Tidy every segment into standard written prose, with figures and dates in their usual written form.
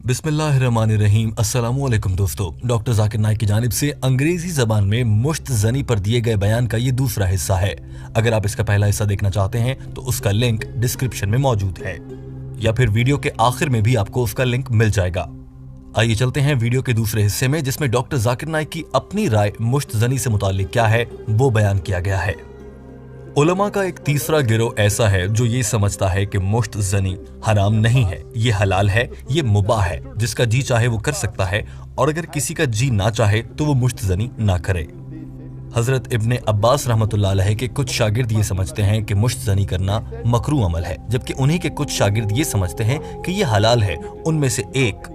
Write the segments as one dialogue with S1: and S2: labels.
S1: बिस्मिल्लाहिर्रहमानिर्रहीम। अस्सलामु अलैकुम दोस्तों, डॉक्टर जाकिर नाइक की जानिब से अंग्रेजी जबान में मुश्त ज़नी पर दिए गए बयान का ये दूसरा हिस्सा है। अगर आप इसका पहला हिस्सा देखना चाहते हैं तो उसका लिंक डिस्क्रिप्शन में मौजूद है या फिर वीडियो के आखिर में भी आपको उसका लिंक मिल जाएगा। आइए चलते हैं वीडियो के दूसरे हिस्से में, जिसमें डॉक्टर जाकिर नाइक की अपनी राय मुश्त ज़नी से मुताल्लिक क्या है वो बयान किया गया है। उलमा का एक तीसरा गिरोह ऐसा है जो ये समझता है कि मुश्त ज़नी हराम नहीं है, ये हलाल है, ये मुबाह है, जिसका जी चाहे वो कर सकता है और अगर किसी का जी ना चाहे तो वो मुश्त ज़नी ना करे। हजरत इब्ने अब्बास रहमतुल्लाह अलैह के कुछ शागिर्द ये समझते हैं कि मुश्त ज़नी करना मकरूह अमल है, जबकि उन्हीं के कुछ शागिर्द ये समझते हैं कि ये हलाल है। उनमें से एक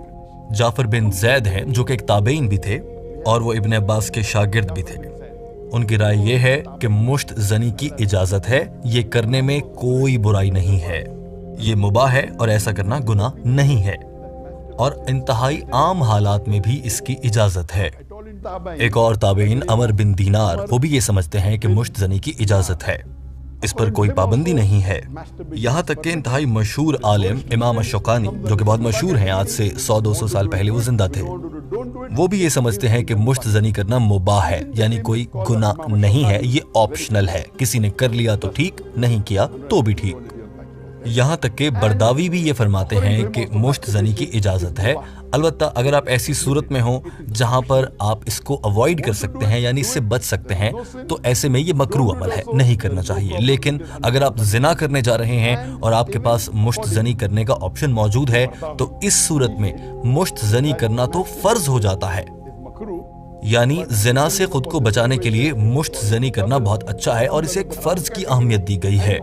S1: जाफर बिन जैद हैं जो कि एक ताबेइन भी थे और वो इब्ने अब्बास के शागिर्द भी थे। उनकी राय ये है कि मुश्त ज़नी की इजाजत है, ये करने में कोई बुराई नहीं है, ये मुबाह है और ऐसा करना गुनाह नहीं है और इंतहाई आम हालात में भी इसकी इजाजत है। एक और ताबेइन अमर बिन दीनार, वो भी ये समझते हैं कि मुश्त ज़नी की इजाजत है, इस पर कोई पाबंदी नहीं है। यहाँ तक कि इंतहाई मशहूर आलिम इमाम अश-शौकानी, जो कि बहुत मशहूर हैं, आज से 100-200 साल पहले वो जिंदा थे, वो भी ये समझते हैं कि मुश्त ज़नी करना मुबाह है, यानी कोई गुनाह नहीं है, ये ऑप्शनल है, किसी ने कर लिया तो ठीक, नहीं किया तो भी ठीक। यहाँ तक कि बरदावी भी ये फरमाते हैं कि मुश्त ज़नी की इजाज़त है, अलबत्ता अगर आप ऐसी सूरत में हो जहाँ पर आप इसको अवॉइड कर सकते हैं, यानी इससे बच सकते हैं, तो ऐसे में ये मकरूह अमल है, नहीं करना चाहिए। लेकिन अगर आप जिना करने जा रहे हैं और आपके पास मुश्त ज़नी करने का ऑप्शन मौजूद है तो इस सूरत में मुश्त ज़नी करना तो फर्ज हो जाता है, यानी जिना से खुद को बचाने के लिए मुश्त ज़नी करना बहुत अच्छा है और इसे एक फर्ज की अहमियत दी गई है।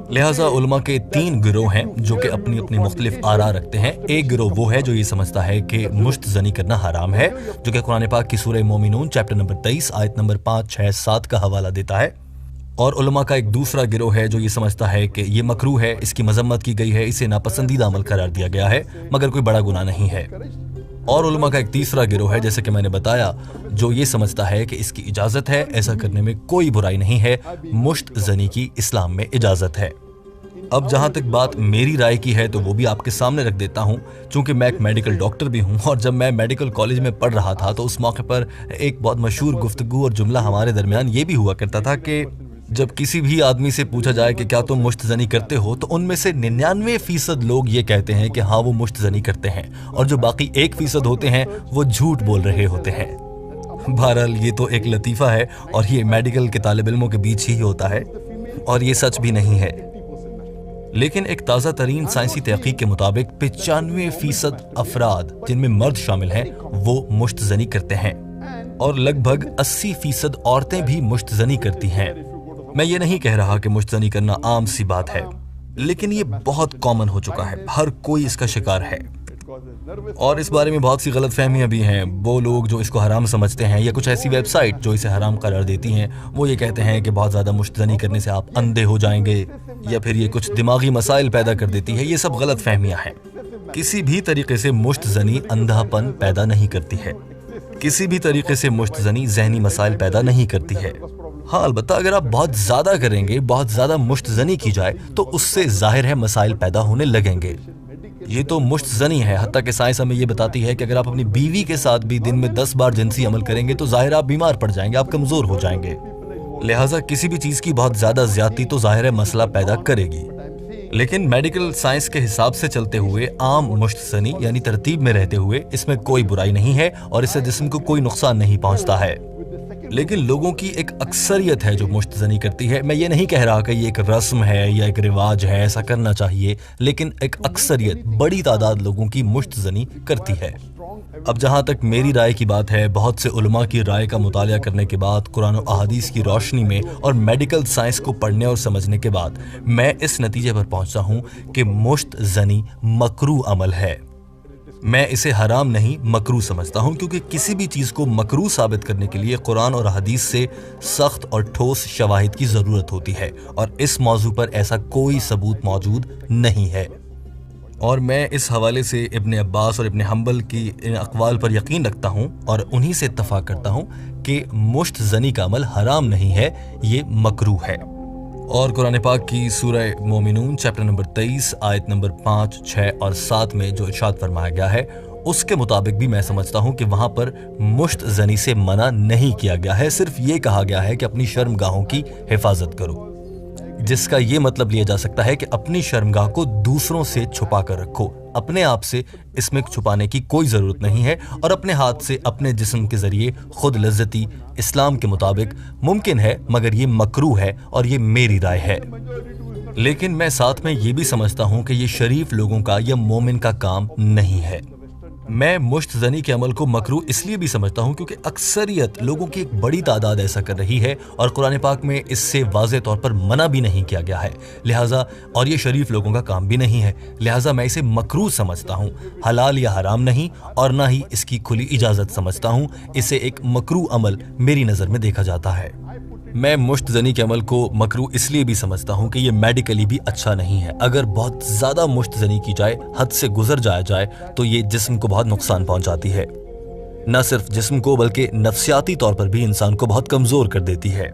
S1: लिहाजा उलमा के 3 गिरोह हैं जो कि अपनी अपनी मुख्तलिफ आरा रखते हैं। एक गिरोह वो है जो ये समझता है कि मुश्त ज़नी करना हराम है, जो कि कुरान पाक की सूरह मोमिनून चैप्टर नंबर 23 आयत नंबर 5, 6, 7 का हवाला देता है। और उलमा का एक दूसरा गिरोह है जो ये समझता है कि ये मकरूह है, इसकी मजम्मत की गई है, इसे नापसंदीदा अमल करार दिया गया है, मगर कोई बड़ा गुनाह नहीं है। और उलमा का एक तीसरा गिरोह है, जैसे कि मैंने बताया, जो ये समझता है कि इसकी इजाज़त है, ऐसा करने में कोई बुराई नहीं है, मुश्त ज़नी की इस्लाम में इजाज़त है। अब जहाँ तक बात मेरी राय की है तो वो भी आपके सामने रख देता हूँ। चूँकि मैं एक मेडिकल डॉक्टर भी हूँ और जब मैं मेडिकल कॉलेज में पढ़ रहा था तो उस मौके पर एक बहुत मशहूर गुफ्तगू और जुमला हमारे दरमियान ये भी हुआ करता था कि जब किसी भी आदमी से पूछा जाए कि क्या तुम मुश्त ज़नी करते हो, तो उनमें से 99% लोग ये कहते हैं कि हाँ वो मुश्त ज़नी करते हैं, और जो बाकी 1% होते हैं वो झूठ बोल रहे होते हैं। बहरहाल ये तो एक लतीफ़ा है और ये मेडिकल के तालिब इल्मों के बीच ही होता है और ये सच भी नहीं है। लेकिन एक ताज़ा तरीन साइंसी तहक़ीक़ के मुताबिक 95% अफराद जिनमें मर्द शामिल हैं वो मुश्त ज़नी करते हैं और लगभग 80% औरतें भी मुश्त ज़नी करती हैं। मैं ये नहीं कह रहा कि मुश्त ज़नी करना आम सी बात है, लेकिन ये बहुत कॉमन हो चुका है, हर कोई इसका शिकार है और इस बारे में बहुत सी गलत फहमियाँ भी हैं। वो लोग जो इसको हराम समझते हैं या कुछ ऐसी वेबसाइट जो इसे हराम करार देती हैं, वो ये कहते हैं कि बहुत ज़्यादा मुश्त ज़नी करने से आप अंधे हो जाएंगे या फिर ये कुछ दिमागी मसाइल पैदा कर देती है। ये सब गलत फहमियाँ हैं। किसी भी तरीके से मुश्त ज़नी अंधापन पैदा नहीं करती है, किसी भी तरीके से मुश्त ज़नी ज़हनी मसाइल पैदा नहीं करती है। हाँ, अलबत्ता अगर आप बहुत ज़्यादा करेंगे, बहुत ज़्यादा मुश्त ज़नी की जाए तो उससे जाहिर है मसाइल पैदा होने लगेंगे। ये तो मुश्त ज़नी है, हत्ता कि साइंस हमें ये बताती है कि अगर आप अपनी बीवी के साथ भी दिन में 10 बार जिनसी अमल करेंगे तो जाहिर आप बीमार पड़ जाएंगे, आप कमज़ोर हो जाएंगे। लिहाजा किसी भी चीज़ की बहुत ज़्यादा ज़्यादती तो जाहिर है मसला पैदा करेगी। लेकिन मेडिकल साइंस के हिसाब से चलते हुए आम मुश्त ज़नी यानी तरतीब में रहते हुए इसमें कोई बुराई नहीं है और इससे जिस्म को कोई नुकसान नहीं पहुँचता है। लेकिन लोगों की एक अक्सरियत है जो मुश्त ज़नी करती है। मैं ये नहीं कह रहा कि ये एक रस्म है या एक रिवाज है, ऐसा करना चाहिए, लेकिन एक अक्सरियत, बड़ी तादाद लोगों की मुश्त ज़नी करती है। अब जहाँ तक मेरी राय की बात है, बहुत से उलमा की राय का मुतालिया करने के बाद, कुरान और अहादीस की रोशनी में और मेडिकल साइंस को पढ़ने और समझने के बाद मैं इस नतीजे पर पहुँचा हूँ कि मुश्त ज़नी मकरूह अमल है। मैं इसे हराम नहीं मकरूह समझता हूँ, क्योंकि किसी भी चीज़ को मकरूह साबित करने के लिए कुरान और हदीस से सख्त और ठोस शवाहिद की ज़रूरत होती है और इस मौजू पर ऐसा कोई सबूत मौजूद नहीं है। और मैं इस हवाले से इब्ने अब्बास और इब्ने हम्बल की इन अक़वाल पर यकीन रखता हूँ और उन्हीं से इत्तफ़ाक़ करता हूँ कि मुश्त ज़नी का अमल हराम नहीं है, ये मकरूह है। और कुरान पाक की सूरह मोमिनून चैप्टर नंबर 23 आयत नंबर 5, 6 और 7 में जो इरशाद फरमाया गया है उसके मुताबिक भी मैं समझता हूँ कि वहाँ पर मुश्त ज़नी से मना नहीं किया गया है। सिर्फ ये कहा गया है कि अपनी शर्मगाहों की हिफाजत करो, जिसका ये मतलब लिया जा सकता है कि अपनी शर्मगाह को दूसरों से छुपा कर रखो। अपने आप से इसमें छुपाने की कोई ज़रूरत नहीं है और अपने हाथ से अपने जिस्म के ज़रिए खुद लज्जती इस्लाम के मुताबिक मुमकिन है, मगर ये मकरूह है और ये मेरी राय है। लेकिन मैं साथ में ये भी समझता हूँ कि ये शरीफ लोगों का या मोमिन का काम नहीं है। मैं मुश्त ज़नी के अमल को मकरूह इसलिए भी समझता हूँ क्योंकि अक्सरियत लोगों की एक बड़ी तादाद ऐसा कर रही है और कुरान पाक में इससे वाज़े तौर पर मना भी नहीं किया गया है, लिहाजा और ये शरीफ लोगों का काम भी नहीं है, लिहाजा मैं इसे मकरूह समझता हूँ, हलाल या हराम नहीं, और ना ही इसकी खुली इजाज़त समझता हूँ। इसे एक मकरूह अमल मेरी नज़र में देखा जाता है। मैं मुश्त ज़नी के अमल को मकरूह इसलिए भी समझता हूँ कि ये मेडिकली भी अच्छा नहीं है। अगर बहुत ज़्यादा मुश्त ज़नी की जाए, हद से गुजर जाया जाए, तो ये जिस्म को बहुत नुकसान पहुँचाती है। न सिर्फ जिस्म को बल्कि नफ्सियाती तौर पर भी इंसान को बहुत कमज़ोर कर देती है।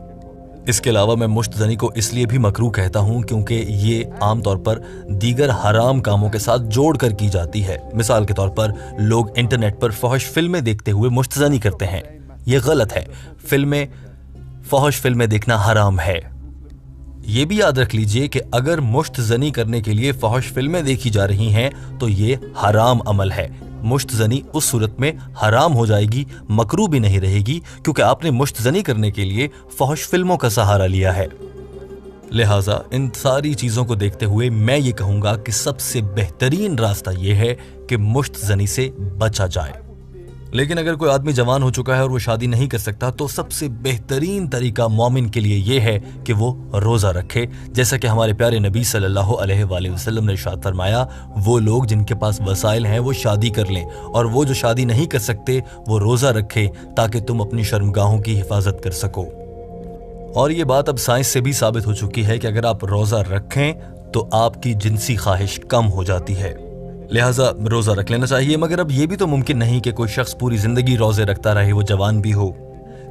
S1: इसके अलावा मैं मुश्त ज़नी को इसलिए भी मकरूह कहता हूँ क्योंकि ये आम तौर पर दीगर हराम कामों के साथ जोड़ कर की जाती है। मिसाल के तौर पर लोग इंटरनेट पर फहश फिल्में देखते हुए मुश्त ज़नी करते हैं। ये गलत है। फहश फिल्में देखना हराम है। ये भी याद रख लीजिए कि अगर मुश्त ज़नी करने के लिए फहश फिल्में देखी जा रही हैं तो ये हराम अमल है। मुश्त ज़नी उस सूरत में हराम हो जाएगी, मकरूह भी नहीं रहेगी, क्योंकि आपने मुश्त ज़नी करने के लिए फहश फिल्मों का सहारा लिया है। लिहाजा इन सारी चीज़ों को देखते हुए मैं ये कहूँगा कि सबसे बेहतरीन रास्ता ये है कि मुश्त ज़नी से बचा जाए। लेकिन अगर कोई आदमी जवान हो चुका है और वो शादी नहीं कर सकता तो सबसे बेहतरीन तरीका मोमिन के लिए ये है कि वो रोज़ा रखे, जैसा कि हमारे प्यारे नबी सल्लल्लाहु अलैहि वसल्लम ने इरशाद फरमाया, वो लोग जिनके पास वसाइल हैं वो शादी कर लें और वो जो शादी नहीं कर सकते वो रोज़ा रखें ताकि तुम अपनी शर्मगाहों की हिफाजत कर सको। और ये बात अब साइंस से भी साबित हो चुकी है कि अगर आप रोज़ा रखें तो आपकी जिनसी ख्वाहिश कम हो जाती है, लिहाजा रोज़ा रख लेना चाहिए। मगर अब ये भी तो मुमकिन नहीं कि कोई शख्स पूरी ज़िंदगी रोज़े रखता रहे, वो जवान भी हो।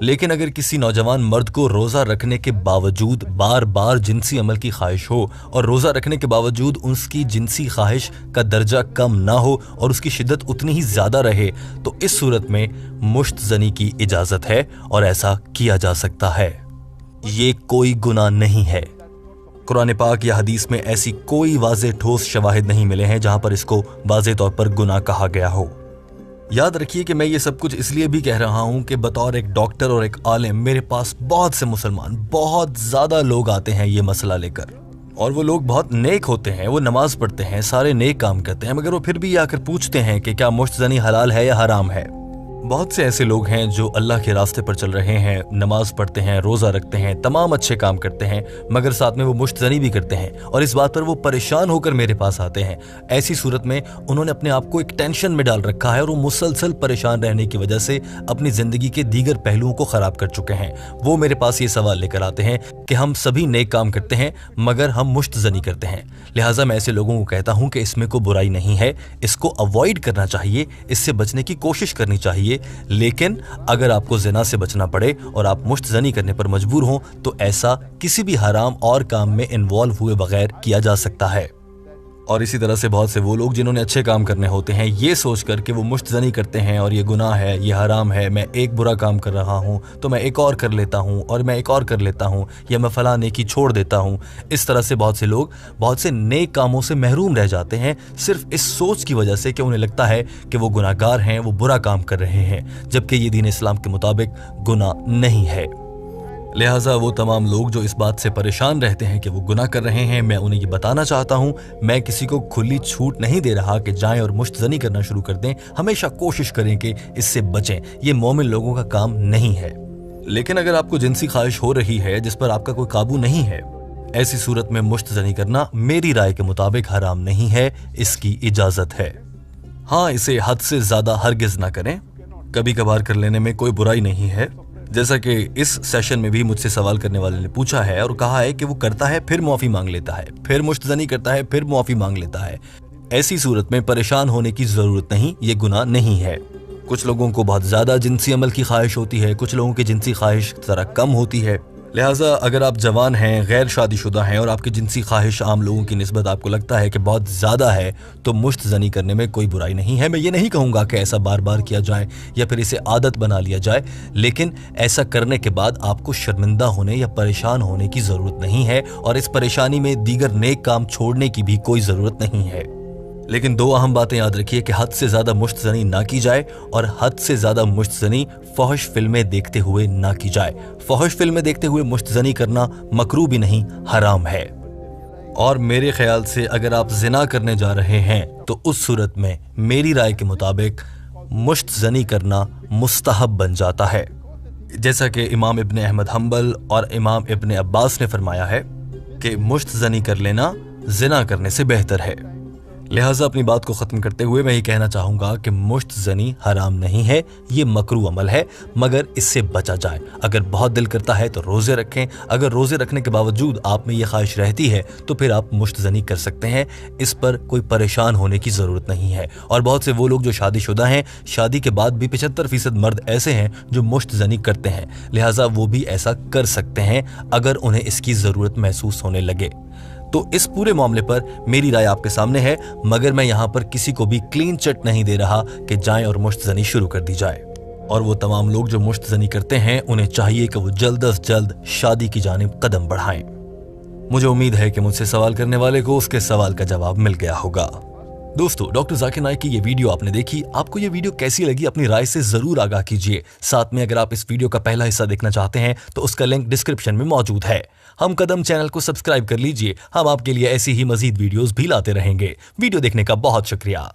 S1: लेकिन अगर किसी नौजवान मर्द को रोज़ा रखने के बावजूद बार बार जिनसी अमल की ख्वाहिश हो और रोज़ा रखने के बावजूद उसकी जिनसी ख्वाहिश का दर्जा कम ना हो और उसकी शिद्दत उतनी ही ज़्यादा रहे, तो इस सूरत में मुश्त ज़नी की इजाज़त है और ऐसा किया जा सकता है। ये कोई गुनाह नहीं है। कुरान पाक या हदीस में ऐसी कोई वाज़े ठोस शवाहिद नहीं मिले हैं जहां पर इसको वाज़े तौर पर गुनाह कहा गया हो। याद रखिए कि मैं ये सब कुछ इसलिए भी कह रहा हूं कि बतौर एक डॉक्टर और एक आलिम मेरे पास बहुत से मुसलमान, बहुत ज़्यादा लोग आते हैं ये मसला लेकर, और वो लोग बहुत नेक होते हैं, वो नमाज पढ़ते हैं, सारे नेक काम करते हैं, मगर वो फिर भी आकर पूछते हैं कि क्या मुश्त ज़नी हलाल है या हराम है। बहुत से ऐसे लोग हैं जो अल्लाह के रास्ते पर चल रहे हैं, नमाज पढ़ते हैं, रोज़ा रखते हैं, तमाम अच्छे काम करते हैं, मगर साथ में वो मुश्त ज़नी भी करते हैं और इस बात पर वो परेशान होकर मेरे पास आते हैं। ऐसी सूरत में उन्होंने अपने आप को एक टेंशन में डाल रखा है और वो मुसलसल परेशान रहने की वजह से अपनी ज़िंदगी के दीगर पहलुओं को ख़राब कर चुके हैं। वो मेरे पास ये सवाल लेकर आते हैं कि हम सभी नेक काम करते हैं मगर हम मुश्त ज़नी करते हैं। लिहाजा मैं ऐसे लोगों को कहता हूँ कि इसमें कोई बुराई नहीं है, इसको अवॉइड करना चाहिए, इससे बचने की कोशिश करनी चाहिए। लेकिन अगर आपको ज़िना से बचना पड़े और आप मुश्त ज़नी करने पर मजबूर हों तो ऐसा किसी भी हराम और काम में इन्वॉल्व हुए बगैर किया जा सकता है। और इसी तरह से बहुत से वो लोग जिन्होंने अच्छे काम करने होते हैं ये सोच कर कि वो मुश्त ज़नी करते हैं और ये गुनाह है, ये हराम है, मैं एक बुरा काम कर रहा हूँ तो मैं एक और कर लेता हूँ और मैं एक और कर लेता हूँ या मैं फलां नेकी छोड़ देता हूँ। इस तरह से बहुत से लोग बहुत से नेक कामों से महरूम रह जाते हैं सिर्फ इस सोच की वजह से कि उन्हें लगता है कि वो गुनाहगार हैं, वो बुरा काम कर रहे हैं, जबकि ये दीन इस्लाम के मुताबिक गुनाह नहीं है। लिहाजा वो तमाम लोग जो इस बात से परेशान रहते हैं कि वो गुनाह कर रहे हैं, मैं उन्हें ये बताना चाहता हूँ, मैं किसी को खुली छूट नहीं दे रहा कि जाएं और मुश्त ज़नी करना शुरू कर दें। हमेशा कोशिश करें कि इससे बचें, ये मोमिन लोगों का काम नहीं है। लेकिन अगर आपको जिनसी ख्वाहिश हो रही है जिस पर आपका कोई काबू नहीं है, ऐसी सूरत में मुश्त ज़नी करना मेरी राय के मुताबिक हराम नहीं है, इसकी इजाज़त है। हाँ, इसे हद से ज़्यादा हरगिज़ ना करें, कभी कभार कर लेने में कोई बुराई नहीं है। जैसा कि इस सेशन में भी मुझसे सवाल करने वाले ने पूछा है और कहा है कि वो करता है फिर मुआफ़ी मांग लेता है, फिर मुश्त ज़नी करता है फिर मुआफ़ी मांग लेता है। ऐसी सूरत में परेशान होने की ज़रूरत नहीं, ये गुनाह नहीं है। कुछ लोगों को बहुत ज़्यादा जिनसी अमल की ख्वाहिश होती है, कुछ लोगों की जिनसी ख्वाहिश ज़रा कम होती है। लिहाजा अगर आप जवान हैं, गैर शादीशुदा हैं और आपकी जिनसी ख्वाहिश आम लोगों की निस्बत आपको लगता है कि बहुत ज़्यादा है, तो मुश्त ज़नी करने में कोई बुराई नहीं है। मैं ये नहीं कहूँगा कि ऐसा बार बार किया जाए या फिर इसे आदत बना लिया जाए, लेकिन ऐसा करने के बाद आपको शर्मिंदा होने या परेशान होने की ज़रूरत नहीं है और इस परेशानी में दीगर नेक काम छोड़ने की भी कोई ज़रूरत नहीं है। लेकिन दो अहम बातें याद रखिए कि हद से ज़्यादा मुश्त ज़नी ना की जाए और हद से ज़्यादा मुश्त ज़नी फहश फिल्में देखते हुए ना की जाए। फहश फिल्में देखते हुए मुश्त ज़नी करना मकरूह भी नहीं, हराम है। और मेरे ख्याल से अगर आप ज़िना करने जा रहे हैं तो उस सूरत में मेरी राय के मुताबिक मुश्त ज़नी करना मुस्तहब बन जाता है, जैसा कि इमाम इब्न अहमद हम्बल और इमाम इब्न अब्बास ने फरमाया है कि मुश्त ज़नी कर लेना ज़िना करने से बेहतर है। लिहाजा अपनी बात को ख़त्म करते हुए मैं ये कहना चाहूँगा कि मुश्त ज़नी हराम नहीं है, ये मकरूह अमल है, मगर इससे बचा जाए। अगर बहुत दिल करता है तो रोज़े रखें। अगर रोज़े रखने के बावजूद आप में ये ख्वाहिश रहती है तो फिर आप मुश्त ज़नी कर सकते हैं। इस पर कोई परेशान होने की ज़रूरत नहीं है। और बहुत से वो लोग जो शादीशुदा हैं, शादी के बाद भी 75% मर्द ऐसे हैं जो मुश्त ज़नी करते हैं, लिहाजा वो भी ऐसा कर सकते हैं अगर उन्हें इसकी ज़रूरत महसूस होने लगे। तो इस पूरे मामले पर मेरी राय आपके सामने है, मगर मैं यहाँ पर किसी को भी क्लीन चिट नहीं दे रहा कि जाएं और मुश्त ज़नी शुरू कर दी जाए। और वो तमाम लोग जो मुश्त ज़नी करते हैं उन्हें चाहिए कि वो जल्द अज जल्द शादी की जानिब कदम बढ़ाएं। मुझे उम्मीद है कि मुझसे सवाल करने वाले को उसके सवाल का जवाब मिल गया होगा। दोस्तों, डॉक्टर जाकिर नाइक की ये वीडियो आपने देखी। आपको ये वीडियो कैसी लगी अपनी राय से जरूर आगाह कीजिए। साथ में अगर आप इस वीडियो का पहला हिस्सा देखना चाहते हैं तो उसका लिंक डिस्क्रिप्शन में मौजूद है। हम कदम चैनल को सब्सक्राइब कर लीजिए। हम आपके लिए ऐसी ही मजीद वीडियोस भी लाते रहेंगे। वीडियो देखने का बहुत शुक्रिया।